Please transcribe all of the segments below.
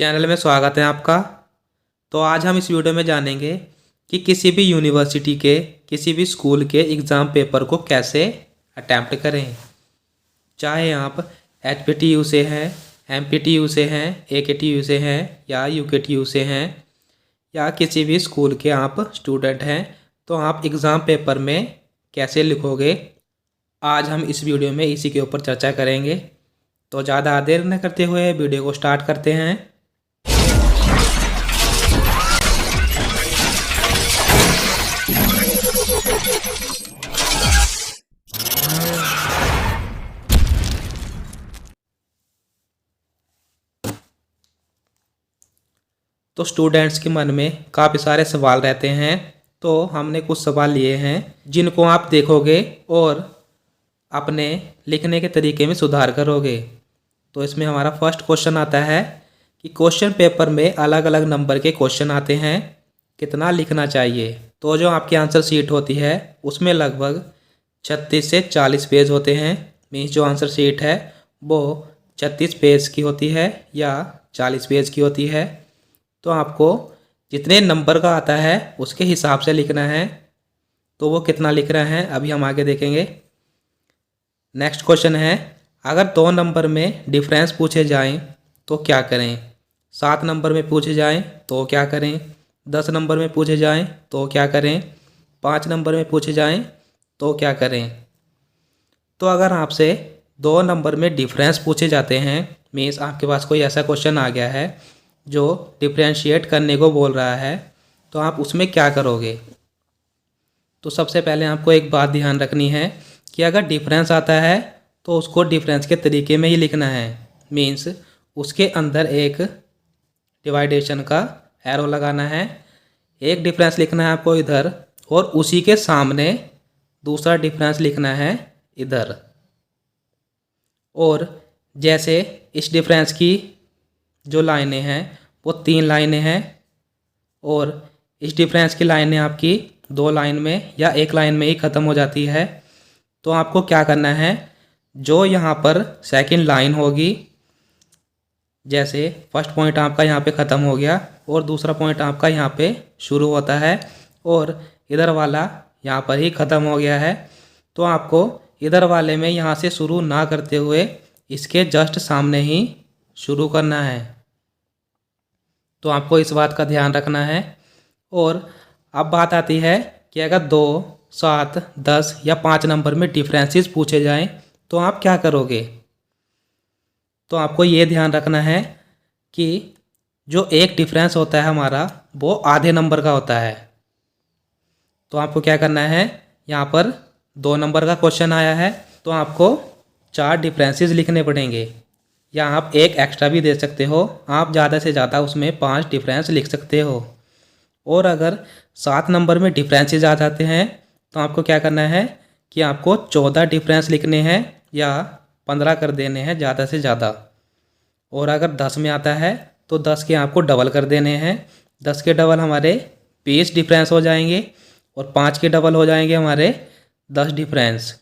Channel में स्वागत है आपका। तो आज हम इस वीडियो में जानेंगे कि किसी भी यूनिवर्सिटी के किसी भी स्कूल के एग्ज़ाम पेपर को कैसे अटैम्प्ट करें। चाहे आप HPTU से हैं, MPTU से हैं, AKTU से हैं या UKTU से हैं या किसी भी स्कूल के आप स्टूडेंट हैं, तो आप एग्ज़ाम पेपर में कैसे लिखोगे, आज हम इस वीडियो में इसी के ऊपर चर्चा करेंगे। तो ज़्यादा देर न करते हुए वीडियो को स्टार्ट करते हैं। तो स्टूडेंट्स के मन में काफ़ी सारे सवाल रहते हैं, तो हमने कुछ सवाल लिए हैं जिनको आप देखोगे और अपने लिखने के तरीके में सुधार करोगे। तो इसमें हमारा फर्स्ट क्वेश्चन आता है कि क्वेश्चन पेपर में अलग अलग नंबर के क्वेश्चन आते हैं, कितना लिखना चाहिए। तो जो आपकी आंसर शीट होती है उसमें लगभग 36 से 40 पेज होते हैं। मीन्स जो आंसर शीट है वो 36 पेज की होती है या 40 पेज की होती है। तो आपको जितने नंबर का आता है उसके हिसाब से लिखना है। तो वो कितना लिख रहे हैं अभी हम आगे देखेंगे। नेक्स्ट क्वेश्चन है, अगर 2 नंबर में डिफरेंस पूछे जाएं तो क्या करें। 7 नंबर में पूछे जाएं तो क्या करें, 10 नंबर में पूछे जाएं तो क्या करें, 5 नंबर में पूछे जाएं तो क्या करें। तो अगर आपसे 2 नंबर में डिफरेंस पूछे जाते हैं, मीन्स आपके पास कोई ऐसा क्वेश्चन आ गया है जो डिफ्रेंशिएट करने को बोल रहा है, तो आप उसमें क्या करोगे। तो सबसे पहले आपको एक बात ध्यान रखनी है कि अगर डिफरेंस आता है तो उसको डिफरेंस के तरीके में ही लिखना है। मीन्स उसके अंदर एक डिवाइडेशन का एरो लगाना है, एक डिफरेंस लिखना है आपको इधर और उसी के सामने दूसरा डिफरेंस लिखना है इधर। और जैसे इस डिफरेंस की जो लाइनें हैं वो 3 लाइनें हैं और इस डिफरेंस की लाइनें आपकी 2 लाइन में या 1 लाइन में ही ख़त्म हो जाती है। तो आपको क्या करना है, जो यहाँ पर सेकंड लाइन होगी, जैसे फर्स्ट पॉइंट आपका यहाँ पे ख़त्म हो गया और दूसरा पॉइंट आपका यहाँ पे शुरू होता है और इधर वाला यहाँ पर ही ख़त्म हो गया है, तो आपको इधर वाले में यहाँ से शुरू ना करते हुए इसके जस्ट सामने ही शुरू करना है। तो आपको इस बात का ध्यान रखना है। और अब बात आती है कि अगर 2, 7, 10 या 5 नंबर में डिफरेंसेस पूछे जाएं तो आप क्या करोगे। तो आपको ये ध्यान रखना है कि जो एक डिफरेंस होता है हमारा वो आधे नंबर का होता है। तो आपको क्या करना है, यहाँ पर 2 नंबर का क्वेश्चन आया है तो आपको 4 डिफरेंसेस लिखने पड़ेंगे, या आप एक एक्स्ट्रा भी दे सकते हो। आप ज़्यादा से ज़्यादा उसमें 5 डिफरेंस लिख सकते हो। और अगर 7 नंबर में डिफरेंसेस आ जाते हैं तो आपको क्या करना है कि आपको 14 डिफरेंस लिखने हैं या 15 कर देने हैं ज़्यादा से ज़्यादा। और अगर 10 में आता है तो 10 के आपको डबल कर देने हैं। 10 के डबल हमारे 20 डिफरेंस हो जाएंगे और 5 के डबल हो जाएंगे हमारे 10 डिफरेंस।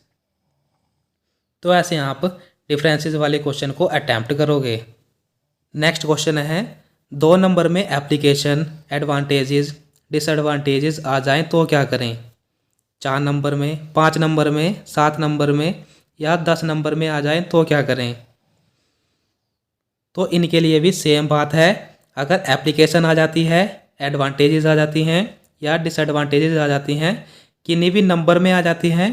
तो ऐसे आप डिफरेंसेस वाले क्वेश्चन को अटैम्प्ट करोगे। नेक्स्ट क्वेश्चन है, 2 नंबर में एप्लीकेशन, एडवांटेजेस, डिसएडवांटेजेस आ जाएं तो क्या करें। 4 नंबर में, 5 नंबर में, 7 नंबर में या 10 नंबर में आ जाएं तो क्या करें। तो इनके लिए भी सेम बात है। अगर एप्लीकेशन आ जाती है, एडवांटेजेस आ जाती हैं या डिसएडवांटेजेस आ जाती हैं, किन्हीं भी नंबर में आ जाती हैं,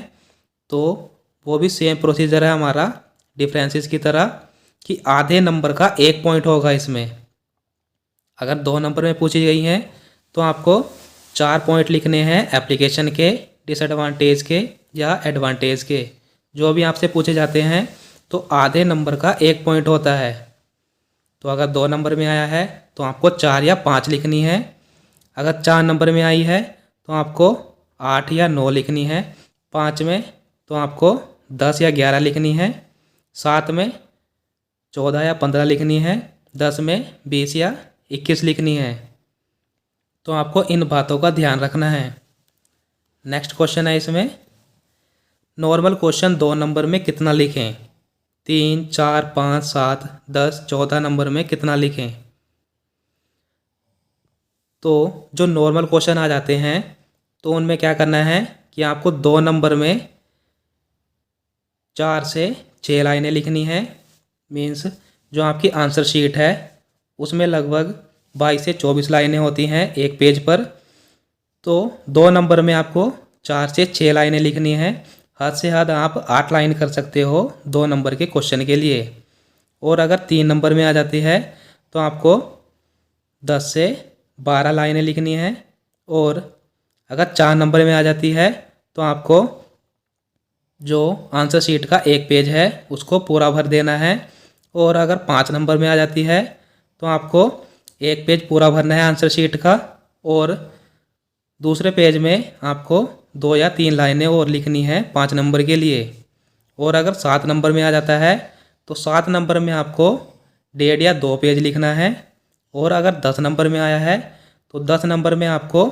तो वो भी सेम प्रोसीजर है हमारा डिफरेंसेस की तरह कि आधे नंबर का 1 पॉइंट होगा इसमें। अगर 2 नंबर में पूछी गई हैं तो आपको 4 पॉइंट लिखने हैं एप्लीकेशन के, डिसएडवांटेज के या एडवांटेज के। जो भी आपसे पूछे जाते हैं तो आधे नंबर का 1 पॉइंट होता है। तो अगर 2 नंबर में आया है तो आपको 4 या 5 लिखनी है। अगर 4 नंबर में आई है तो आपको 8 या 9 लिखनी है। 5 में तो आपको 10 या 11 लिखनी है। 7 में 14 या 15 लिखनी है। 10 में 20 या 21 लिखनी है। तो आपको इन बातों का ध्यान रखना है। नेक्स्ट क्वेश्चन है इसमें, नॉर्मल क्वेश्चन 2 नंबर में कितना लिखें। 3, 4, 5, 7, 10, 14 नंबर में कितना लिखें। तो जो नॉर्मल क्वेश्चन आ जाते हैं तो उनमें क्या करना है कि आपको 2 नंबर में 4 से 6 लाइनें लिखनी है। मीन्स जो आपकी आंसर शीट है उसमें लगभग 22 से 24 लाइनें होती हैं एक पेज पर। तो 2 नंबर में आपको 4 से 6 लाइनें लिखनी है। हद से हद आप 8 लाइन कर सकते हो 2 नंबर के क्वेश्चन के लिए। और अगर 3 नंबर में आ जाती है तो आपको 10 से 12 लाइनें लिखनी है। और अगर 4 नंबर में आ जाती है तो आपको जो आंसर शीट का एक पेज है उसको पूरा भर देना है। और अगर 5 नंबर में आ जाती है तो आपको एक पेज पूरा भरना है आंसर शीट का, और दूसरे पेज में आपको 2 या 3 लाइनें और लिखनी है 5 नंबर के लिए। और अगर 7 नंबर में आ जाता है तो 7 नंबर में आपको 1.5 या 2 पेज लिखना है। और अगर 10 नंबर में आया है तो 10 नंबर में आपको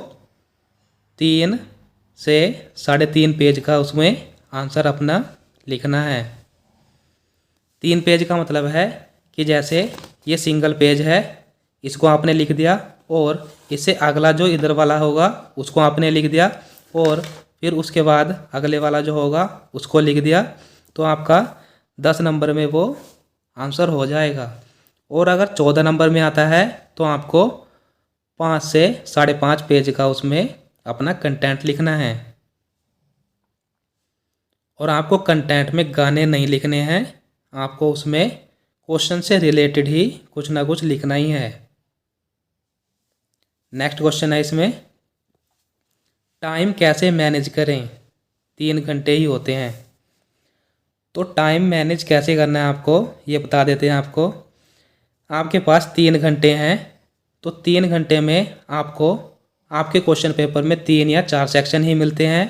3 से 3.5 पेज का उसमें आंसर अपना लिखना है। 3 पेज का मतलब है कि जैसे ये सिंगल पेज है इसको आपने लिख दिया, और इससे अगला जो इधर वाला होगा उसको आपने लिख दिया, और फिर उसके बाद अगले वाला जो होगा उसको लिख दिया, तो आपका 10 नंबर में वो आंसर हो जाएगा। और अगर 14 नंबर में आता है तो आपको 5 से 5.5 पेज का उसमें अपना कंटेंट लिखना है। और आपको कंटेंट में गाने नहीं लिखने हैं, आपको उसमें क्वेश्चन से रिलेटेड ही कुछ ना कुछ लिखना ही है। नेक्स्ट क्वेश्चन है इसमें, टाइम कैसे मैनेज करें, 3 घंटे ही होते हैं। तो टाइम मैनेज कैसे करना है आपको ये बता देते हैं आपको। आपके पास 3 घंटे हैं, तो 3 घंटे में आपको आपके क्वेश्चन पेपर में 3 या 4 सेक्शन ही मिलते हैं।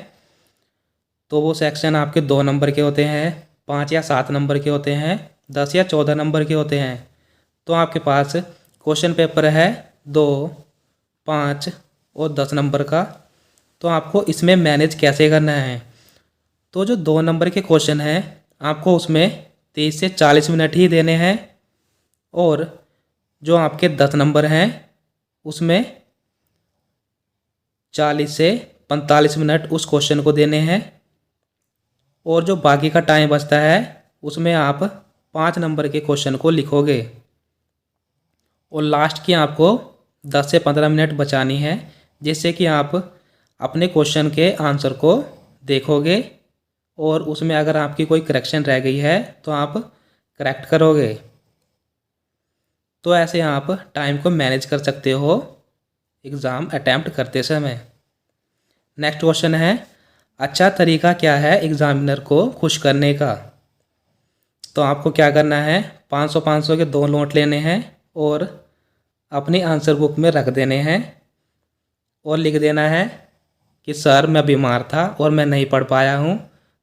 तो वो सेक्शन आपके 2 नंबर के होते हैं, 5 या 7 नंबर के होते हैं, 10 या 14 नंबर के होते हैं। तो आपके पास क्वेश्चन पेपर है 2, 5 और 10 नंबर का। तो आपको इसमें मैनेज कैसे करना है। तो जो 2 नंबर के क्वेश्चन हैं आपको उसमें 30 से 40 मिनट ही देने हैं, और जो आपके 10 नंबर हैं उसमें 40 से 45 मिनट उस क्वेश्चन को देने हैं। और जो बाकी का टाइम बचता है उसमें आप 5 नंबर के क्वेश्चन को लिखोगे, और लास्ट की आपको 10 से 15 मिनट बचानी है, जिससे कि आप अपने क्वेश्चन के आंसर को देखोगे, और उसमें अगर आपकी कोई करेक्शन रह गई है तो आप करेक्ट करोगे। तो ऐसे आप टाइम को मैनेज कर सकते हो एग्ज़ाम अटैम्प्ट करते समय। नेक्स्ट क्वेश्चन है, अच्छा तरीका क्या है एग्ज़ामिनर को खुश करने का। तो आपको क्या करना है, 500-500 के 2 नोट लेने हैं और अपनी आंसर बुक में रख देने हैं, और लिख देना है कि सर मैं बीमार था और मैं नहीं पढ़ पाया हूँ,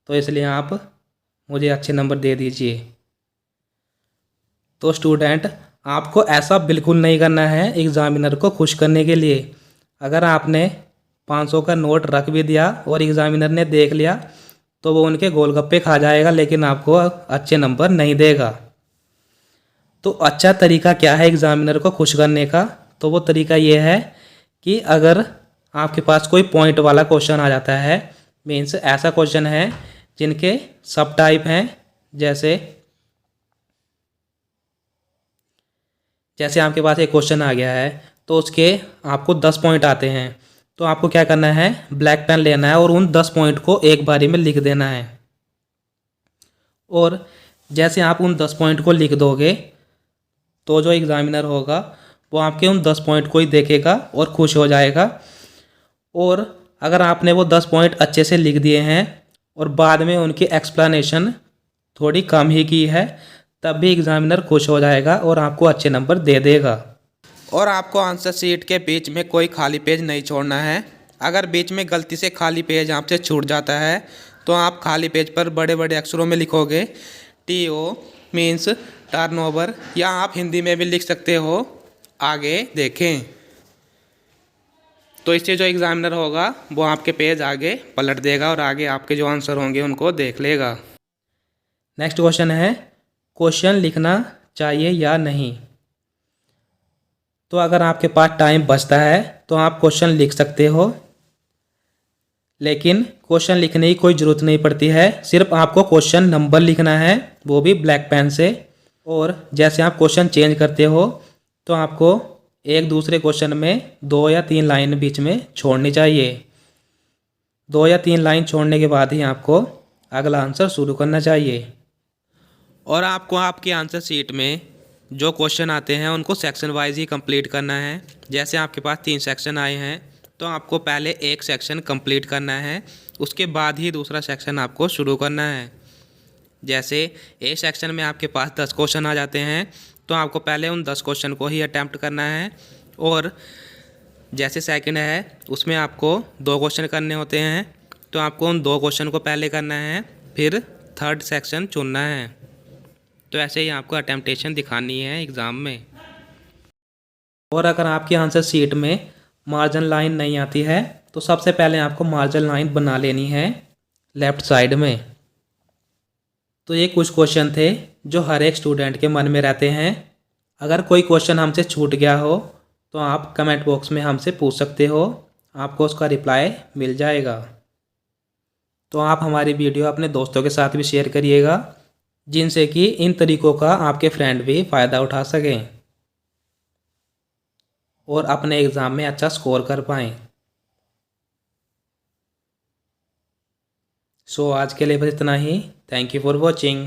तो इसलिए आप मुझे अच्छे नंबर दे दीजिए। तो स्टूडेंट आपको ऐसा बिल्कुल नहीं करना है एग्ज़ामिनर को खुश करने के लिए। अगर आपने 500 का नोट रख भी दिया और एग्ज़ामिनर ने देख लिया तो वो उनके गोलगप्पे खा जाएगा, लेकिन आपको अच्छे नंबर नहीं देगा। तो अच्छा तरीका क्या है एग्ज़ामिनर को खुश करने का, तो वो तरीका ये है कि अगर आपके पास कोई पॉइंट वाला क्वेश्चन आ जाता है, मीन्स ऐसा क्वेश्चन है जिनके सब टाइप हैं, जैसे आपके पास एक क्वेश्चन आ गया है तो उसके आपको 10 पॉइंट आते हैं, तो आपको क्या करना है, ब्लैक पेन लेना है और उन 10 पॉइंट को एक बारी में लिख देना है। और जैसे आप उन 10 पॉइंट को लिख दोगे तो जो एग्ज़ामिनर होगा वो आपके उन 10 पॉइंट को ही देखेगा और खुश हो जाएगा। और अगर आपने वो 10 पॉइंट अच्छे से लिख दिए हैं और बाद में उनकी एक्सप्लेनेशन थोड़ी कम ही की है, तब भी एग्ज़ामिनर खुश हो जाएगा और आपको अच्छे नंबर दे देगा। और आपको आंसर शीट के बीच में कोई खाली पेज नहीं छोड़ना है। अगर बीच में गलती से खाली पेज आपसे छूट जाता है तो आप खाली पेज पर बड़े बड़े अक्षरों में लिखोगे TO मीन्स टर्नओवर, या आप हिंदी में भी लिख सकते हो आगे देखें। तो इससे जो एग्ज़ामिनर होगा वो आपके पेज आगे पलट देगा और आगे आपके जो आंसर होंगे उनको देख लेगा। नेक्स्ट क्वेश्चन है, क्वेश्चन लिखना चाहिए या नहीं। तो अगर आपके पास टाइम बचता है तो आप क्वेश्चन लिख सकते हो, लेकिन क्वेश्चन लिखने की कोई ज़रूरत नहीं पड़ती है। सिर्फ आपको क्वेश्चन नंबर लिखना है, वो भी ब्लैक पेन से। और जैसे आप क्वेश्चन चेंज करते हो तो आपको एक दूसरे क्वेश्चन में 2 या 3 लाइन बीच में छोड़नी चाहिए। 2 या 3 लाइन छोड़ने के बाद ही आपको अगला आंसर शुरू करना चाहिए। और आपको आपकी आंसर शीट में जो क्वेश्चन आते हैं उनको सेक्शन वाइज ही कंप्लीट करना है। जैसे आपके पास 3 सेक्शन आए हैं तो आपको पहले एक सेक्शन कंप्लीट करना है, उसके बाद ही दूसरा सेक्शन आपको शुरू करना है। जैसे ए सेक्शन में आपके पास 10 क्वेश्चन आ जाते हैं तो आपको पहले उन 10 क्वेश्चन को ही अटैम्प्ट करना है। और जैसे सेकंड है उसमें आपको 2 क्वेश्चन करने होते हैं तो आपको उन 2 क्वेश्चन को पहले करना है, फिर थर्ड सेक्शन चुनना है। तो ऐसे ही आपको अटेम्पटेशन दिखानी है एग्ज़ाम में। और अगर आपकी आंसर शीट में मार्जिन लाइन नहीं आती है तो सबसे पहले आपको मार्जिन लाइन बना लेनी है लेफ़्ट साइड में। तो ये कुछ क्वेश्चन थे जो हर एक स्टूडेंट के मन में रहते हैं। अगर कोई क्वेश्चन हमसे छूट गया हो तो आप कमेंट बॉक्स में हमसे पूछ सकते हो, आपको उसका रिप्लाई मिल जाएगा। तो आप हमारी वीडियो अपने दोस्तों के साथ भी शेयर करिएगा, जिनसे कि इन तरीक़ों का आपके फ्रेंड भी फ़ायदा उठा सकें और अपने एग्ज़ाम में अच्छा स्कोर कर पाएँ। सो आज के लिए बस इतना ही। Thank you for watching.